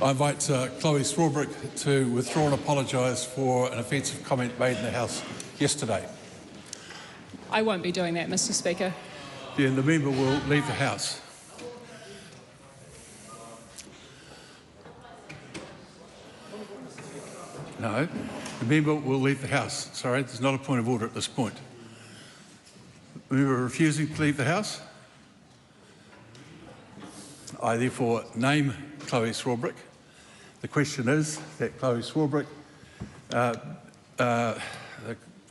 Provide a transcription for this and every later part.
I invite Chlöe Swarbrick to withdraw and apologise for an offensive comment made in the House yesterday. I won't be doing that, Mr. Speaker. Then the member will leave the House. No, the member will leave the House. Sorry, there's not a point of order at this point. The member refusing to leave the House. I therefore name Chlöe Swarbrick. The question is that Chlöe Swarbrick. The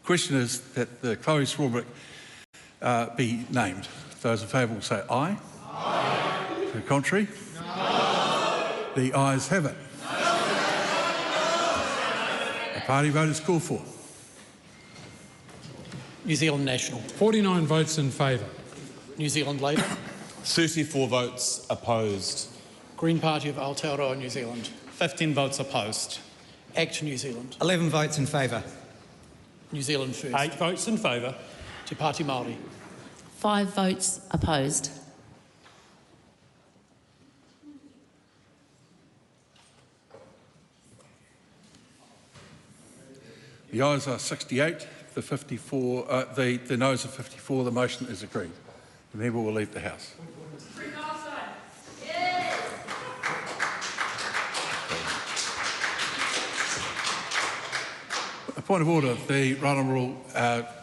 question is that the Chlöe Swarbrick be named. Those in favour will say aye. Aye. To the contrary. No. The ayes have it. A party vote is called for. New Zealand National. 49 votes in favour. New Zealand Labour. 34 votes opposed. Green Party of Aotearoa New Zealand. 15 votes opposed. ACT New Zealand. 11 votes in favour. New Zealand First. 8 votes in favour. Te Pāti Māori. 5 votes opposed. The ayes are 68, the 54, the noes are 54. The motion is agreed. The member will leave the House. A point of order, the Right Honourable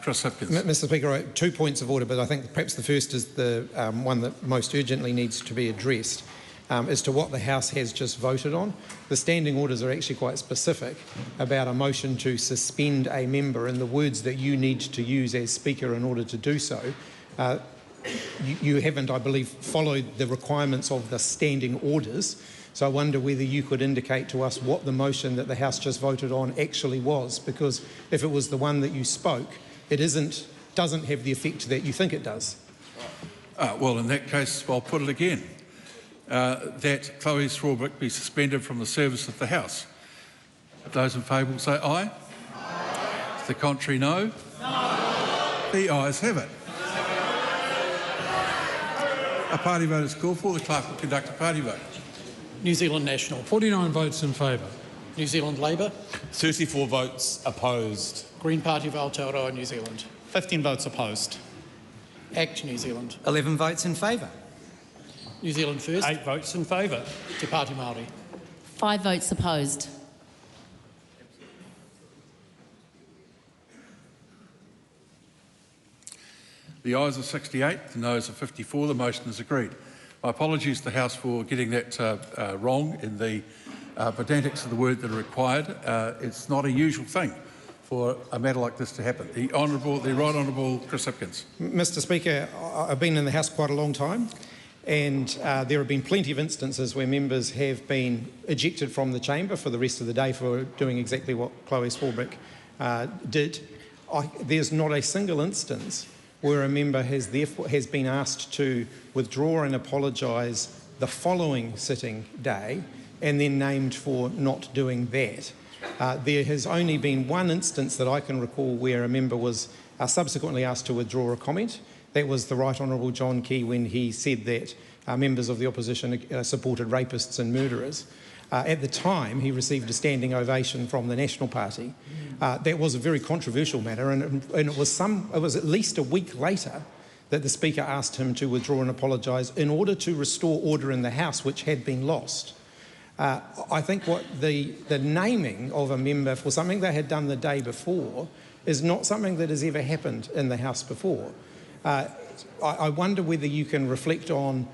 Chris Hipkins. Mr. Speaker, 2 points of order, but I think perhaps the first is the one that most urgently needs to be addressed. As to what the House has just voted on. The standing orders are actually quite specific about a motion to suspend a member and the words that you need to use as Speaker in order to do so. You haven't, I believe, followed the requirements of the standing orders, so I wonder whether you could indicate to us what the motion that the House just voted on actually was, because if it was the one that you spoke, it doesn't have the effect that you think it does. Well, in that case, I'll put it again. That Chlöe Swarbrick be suspended from the service of the House. Those in favour will say aye. Aye. To the contrary, no. No. The ayes have it. A party vote is called for. The clerk will conduct a party vote. New Zealand National. 49 votes in favour. New Zealand Labour. 34 votes opposed. Green Party of Aotearoa New Zealand. 15 votes opposed. ACT New Zealand. 11 votes in favour. New Zealand First. 8 votes in favour. Te Pāti Māori. 5 votes opposed. The ayes are 68, the noes are 54. The motion is agreed. My apologies to the House for getting that wrong in the pedantics of the word that are required. It's not a usual thing for a matter like this to happen. The Right Honourable Chris Hipkins. Mr. Speaker, I've been in the House quite a long time, and there have been plenty of instances where members have been ejected from the chamber for the rest of the day for doing exactly what Chlöe Swarbrick did. There's not a single instance where a member has been asked to withdraw and apologise the following sitting day and then named for not doing that. There has only been one instance that I can recall where a member was subsequently asked to withdraw a comment. That was the Right Honourable John Key when he said that members of the opposition supported rapists and murderers. At the time, he received a standing ovation from the National Party. That was a very controversial matter, and it was at least a week later that the Speaker asked him to withdraw and apologise in order to restore order in the House, which had been lost. I think what the naming of a member for something they had done the day before is not something that has ever happened in the House before. I wonder whether you can reflect on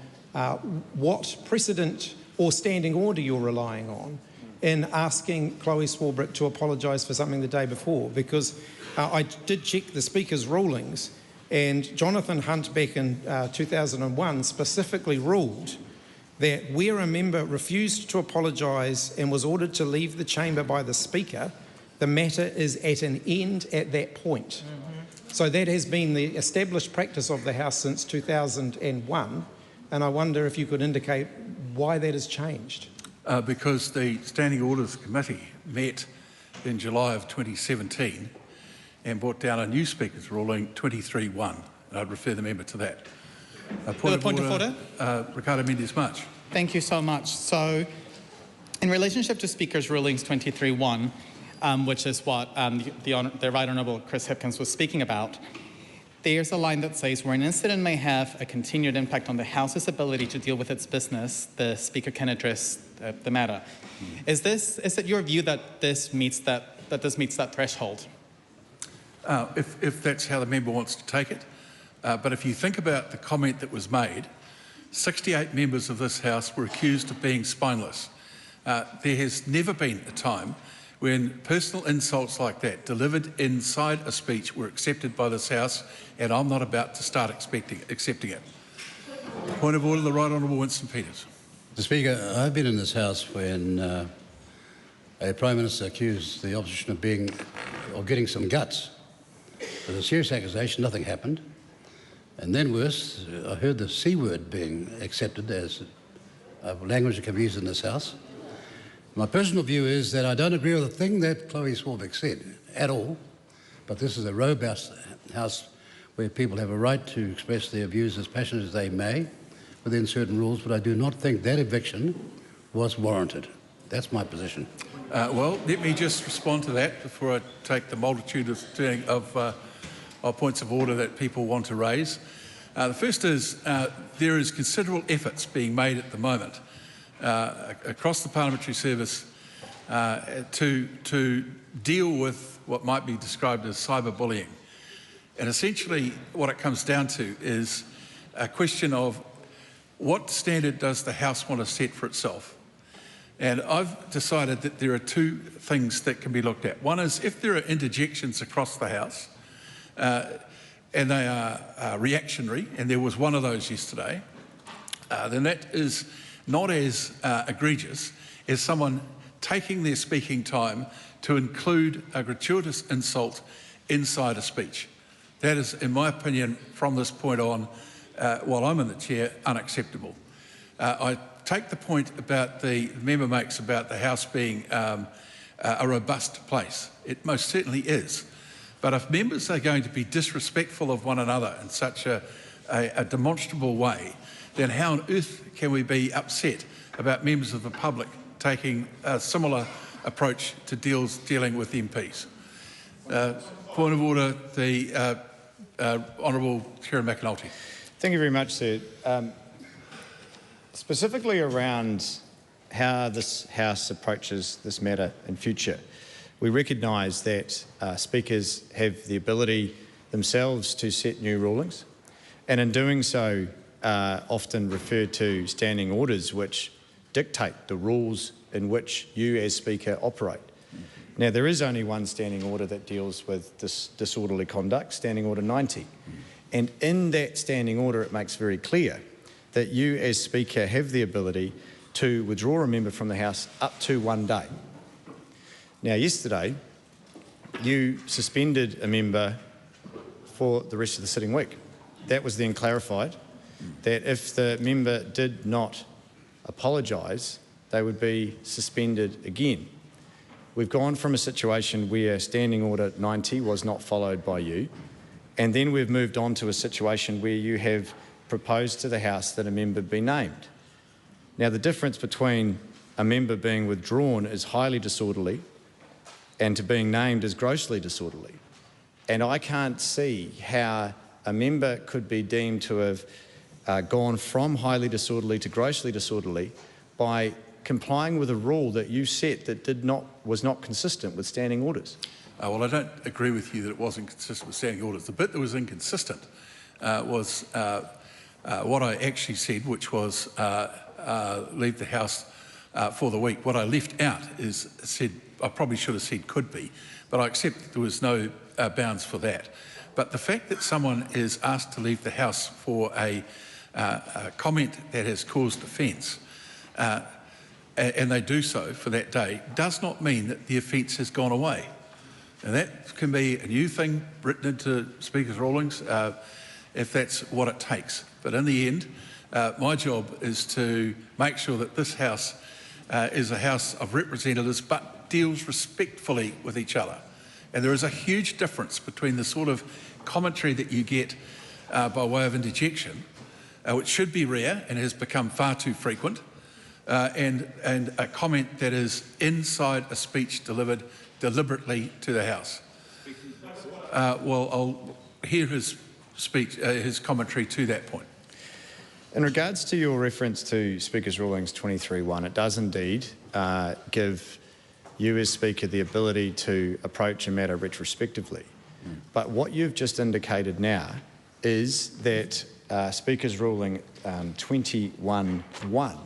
what precedent or standing order you're relying on in asking Chlöe Swarbrick to apologise for something the day before, because I did check the Speaker's rulings, and Jonathan Hunt back in 2001 specifically ruled that where a member refused to apologise and was ordered to leave the chamber by the Speaker, the matter is at an end at that point. So that has been the established practice of the House since 2001, and I wonder if you could indicate why that has changed. Because the Standing Orders Committee met in July of 2017 and brought down a new Speaker's ruling 23-1, and I'd refer the member to that. Point of order. Ricardo Mendes March. Thank you so much. So In relationship to Speaker's Rulings 23.1, which is what the Right Honourable Chris Hipkins was speaking about, there's a line that says, where an incident may have a continued impact on the House's ability to deal with its business, the Speaker can address the matter. Is it your view that this meets that threshold? If that's how the member wants to take it. But if you think about the comment that was made, 68 members of this House were accused of being spineless. There has never been a time when personal insults like that delivered inside a speech were accepted by this House, and I'm not about to start accepting it. Point of order, the Right Honourable Winston Peters. Mr. Speaker, I've been in this House when a Prime Minister accused the opposition of getting some guts. It was a serious accusation, nothing happened. And then worse, I heard the C word being accepted as a language that can be used in this House. My personal view is that I don't agree with a thing that Chlöe Swarbrick said at all, but this is a robust House where people have a right to express their views as passionate as they may within certain rules, but I do not think that eviction was warranted. That's my position. Well, let me just respond to that before I take the multitude of points of order that people want to raise. The first is there is considerable efforts being made at the moment across the Parliamentary Service to deal with what might be described as cyberbullying. And essentially what it comes down to is a question of what standard does the House want to set for itself? And I've decided that there are two things that can be looked at. One is if there are interjections across the House and they are reactionary, and there was one of those yesterday, then that is not as egregious as someone taking their speaking time to include a gratuitous insult inside a speech. That is, in my opinion, from this point on, while I'm in the chair, unacceptable. I take the point about the member makes about the House being a robust place. It most certainly is. But if members are going to be disrespectful of one another in such a demonstrable way, then how on earth can we be upset about members of the public taking a similar approach to dealing with MPs? Point of order, the Honourable Chair McAnulty. Thank you very much, sir. Specifically around how this House approaches this matter in future, we recognise that speakers have the ability themselves to set new rulings, and in doing so often refer to standing orders which dictate the rules in which you as Speaker operate. Now, there is only one standing order that deals with this disorderly conduct, Standing Order 90. And in that standing order, it makes very clear that you as Speaker have the ability to withdraw a member from the House up to 1 day. Now, yesterday, you suspended a member for the rest of the sitting week. That was then clarified that if the member did not apologise, they would be suspended again. We've gone from a situation where Standing Order 90 was not followed by you, and then we've moved on to a situation where you have proposed to the House that a member be named. Now, the difference between a member being withdrawn as highly disorderly and to being named as grossly disorderly. And I can't see how a member could be deemed to have gone from highly disorderly to grossly disorderly by complying with a rule that you set that was not consistent with standing orders. Well, I don't agree with you that it wasn't consistent with standing orders. The bit that was inconsistent was what I actually said, which was leave the House for the week. What I left out is said, I probably should have said could be, but I accept that there was no bounds for that. But the fact that someone is asked to leave the House for a comment that has caused offence, and they do so for that day, does not mean that the offence has gone away. And that can be a new thing written into Speaker's rulings if that's what it takes. But in the end, my job is to make sure that this House is a House of representatives but deals respectfully with each other. And there is a huge difference between the sort of commentary that you get by way of interjection, which should be rare and has become far too frequent, and a comment that is inside a speech delivered deliberately to the House. Well, I'll hear his speech, his commentary to that point. In regards to your reference to Speaker's Rulings 23.1, it does indeed give you as Speaker the ability to approach a matter retrospectively. But what you've just indicated now is that Speaker's Ruling 21.1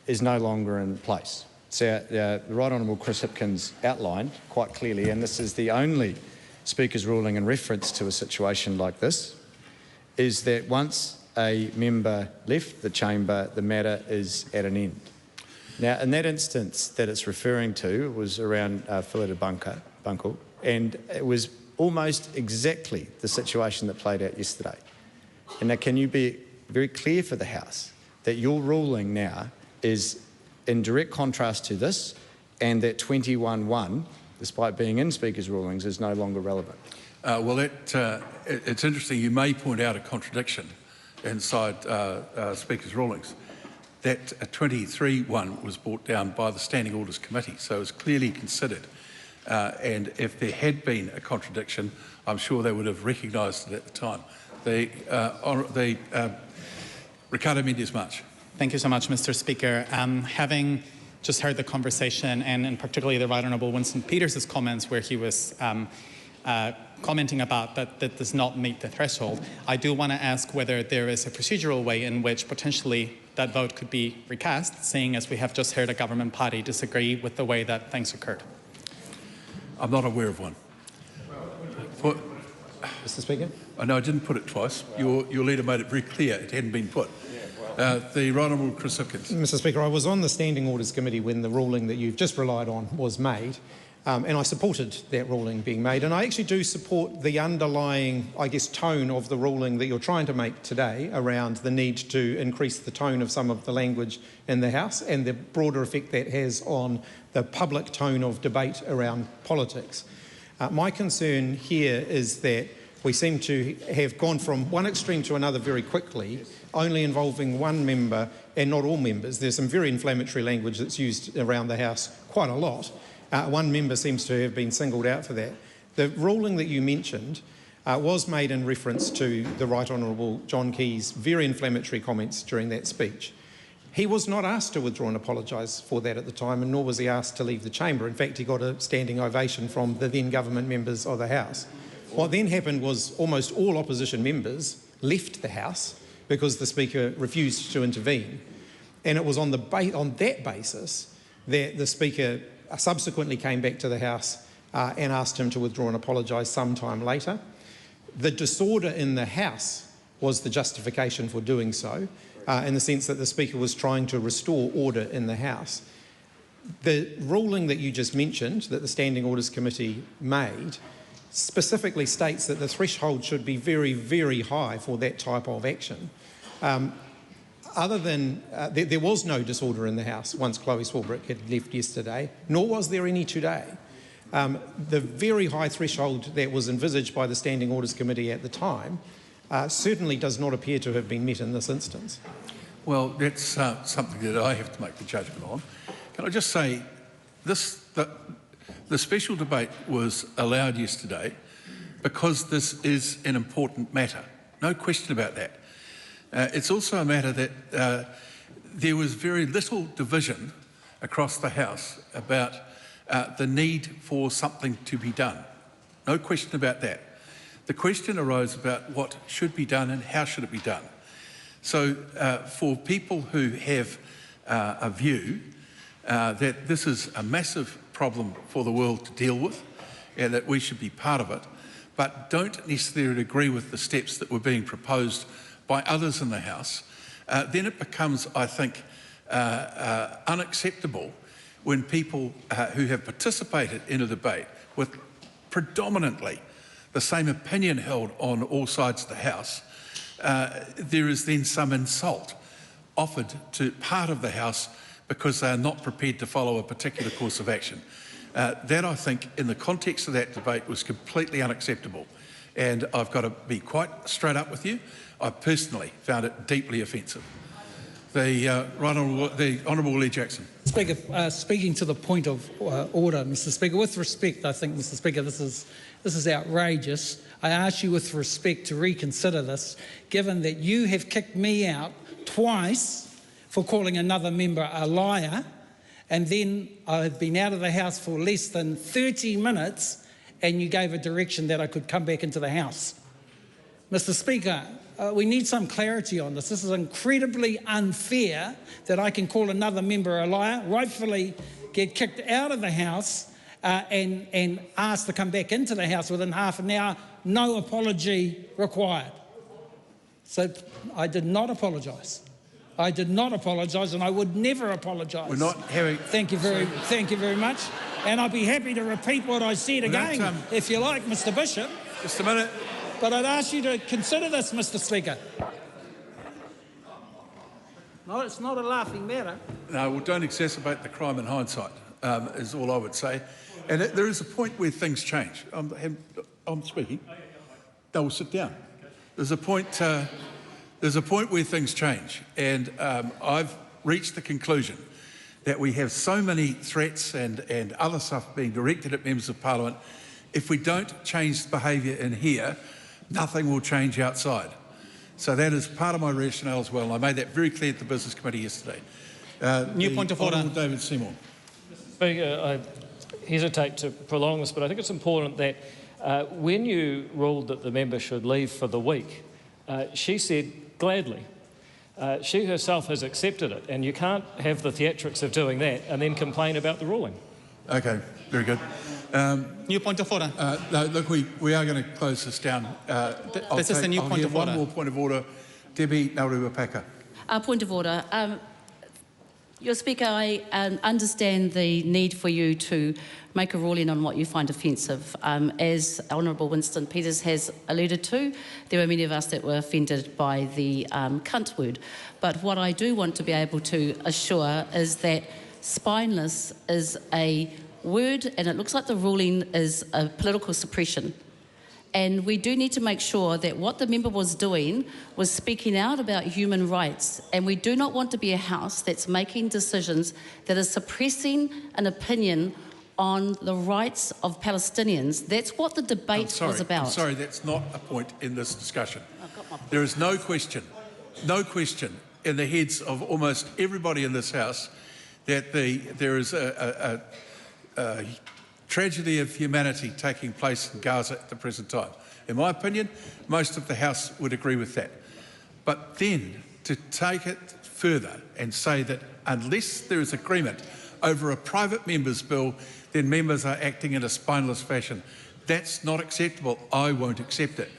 is no longer in place. So the Right Honourable Chris Hipkins outlined quite clearly, and this is the only Speaker's ruling in reference to a situation like this, is that once a member left the chamber, the matter is at an end. Now, in that instance that it's referring to, it was around Philida Bunkle, and it was almost exactly the situation that played out yesterday. And now, can you be very clear for the House that your ruling now is in direct contrast to this, and that 21.1, despite being in Speaker's rulings, is no longer relevant? Well, it's interesting. You may point out a contradiction inside Speaker's rulings. That 23.1 was brought down by the Standing Orders Committee, so it was clearly considered. And if there had been a contradiction, I'm sure they would have recognised it at the time. Ricardo Mendes March. Thank you so much, Mr. Speaker. Having just heard the conversation, and in particularly the Right Honourable Winston Peters' comments where he was commenting about that does not meet the threshold, I do want to ask whether there is a procedural way in which potentially that vote could be recast, seeing as we have just heard a government party disagree with the way that things occurred. I'm not aware of one. Mr. Speaker? No, I didn't put it twice. Your leader made it very clear it hadn't been put. The Right Honourable Chris Hipkins. Mr. Speaker, I was on the Standing Orders Committee when the ruling that you've just relied on was made, and I supported that ruling being made, and I actually do support the underlying, I guess, tone of the ruling that you're trying to make today around the need to increase the tone of some of the language in the House and the broader effect that has on the public tone of debate around politics. My concern here is that we seem to have gone from one extreme to another very quickly, only involving one member and not all members. There's some very inflammatory language that's used around the House quite a lot. One member seems to have been singled out for that. The ruling that you mentioned was made in reference to the Right Honourable John Key's very inflammatory comments during that speech. He was not asked to withdraw and apologise for that at the time, and nor was he asked to leave the chamber. In fact, he got a standing ovation from the then government members of the House. What then happened was almost all opposition members left the House because the Speaker refused to intervene. And it was on that basis that the Speaker subsequently came back to the House and asked him to withdraw and apologise sometime later. The disorder in the House was the justification for doing so, in the sense that the Speaker was trying to restore order in the House. The ruling that you just mentioned, that the Standing Orders Committee made, specifically states that the threshold should be very, very high for that type of action. Other than, there was no disorder in the House once Chlöe Swarbrick had left yesterday, nor was there any today. The very high threshold that was envisaged by the Standing Orders Committee at the time certainly does not appear to have been met in this instance. Well, that's something that I have to make the judgment on. Can I just say, the special debate was allowed yesterday because this is an important matter. No question about that. It's also a matter that there was very little division across the House about the need for something to be done. No question about that. The question arose about what should be done and how should it be done. So for people who have a view that this is a massive problem for the world to deal with and that we should be part of it, but don't necessarily agree with the steps that were being proposed by others in the House, then it becomes, I think, unacceptable when people who have participated in a debate with predominantly the same opinion held on all sides of the House, there is then some insult offered to part of the House because they are not prepared to follow a particular course of action. That, I think, in the context of that debate was completely unacceptable. And I've got to be quite straight up with you. I personally found it deeply offensive. The Honourable Lee Jackson. Speaker, speaking to the point of order, Mr. Speaker, with respect, I think, Mr. Speaker, this is outrageous. I ask you with respect to reconsider this, given that you have kicked me out twice for calling another member a liar, and then I have been out of the House for less than 30 minutes, and you gave a direction that I could come back into the House. Mr. Speaker, we need some clarity on this. This is incredibly unfair that I can call another member a liar, rightfully get kicked out of the House and asked to come back into the House within half an hour, no apology required. So I did not apologise. I did not apologise, and I would never apologise. We're not having... Thank you very much. And I'd be happy to repeat what I said again, if you like, Mr. Bishop. Just a minute. But I'd ask you to consider this, Mr. Speaker. No, it's not a laughing matter. No, well, don't exacerbate the crime in hindsight, is all I would say. And there is a point where things change. I'm speaking. No, we'll sit down. There's a point where things change. And I've reached the conclusion that we have so many threats and other stuff being directed at members of Parliament. If we don't change behaviour in here, nothing will change outside. So that is part of my rationale as well. And I made that very clear at the Business Committee yesterday. New point of order. David Seymour. Speaker, I hesitate to prolong this, but I think it's important that when you ruled that the member should leave for the week, she said gladly. She herself has accepted it, and you can't have the theatrics of doing that and then complain about the ruling. Okay, very good. New point of order. No, look, we are going to close this down. This is a new point of order. One more point of order. Debbie Naurua-Paka. Point of order. Your Speaker, I understand the need for you to make a ruling on what you find offensive. As Honourable Winston Peters has alluded to, there were many of us that were offended by the cunt word. But what I do want to be able to assure is that spineless is a word, and it looks like the ruling is a political suppression. And we do need to make sure that what the member was doing was speaking out about human rights. And we do not want to be a House that's making decisions that are suppressing an opinion on the rights of Palestinians. That's what the debate was about. I'm sorry, that's not a point in this discussion. There is no question in the heads of almost everybody in this House that there is a tragedy of humanity taking place in Gaza at the present time. In my opinion, most of the House would agree with that. But then to take it further and say that unless there is agreement over a private member's bill, then members are acting in a spineless fashion, that's not acceptable. I won't accept it.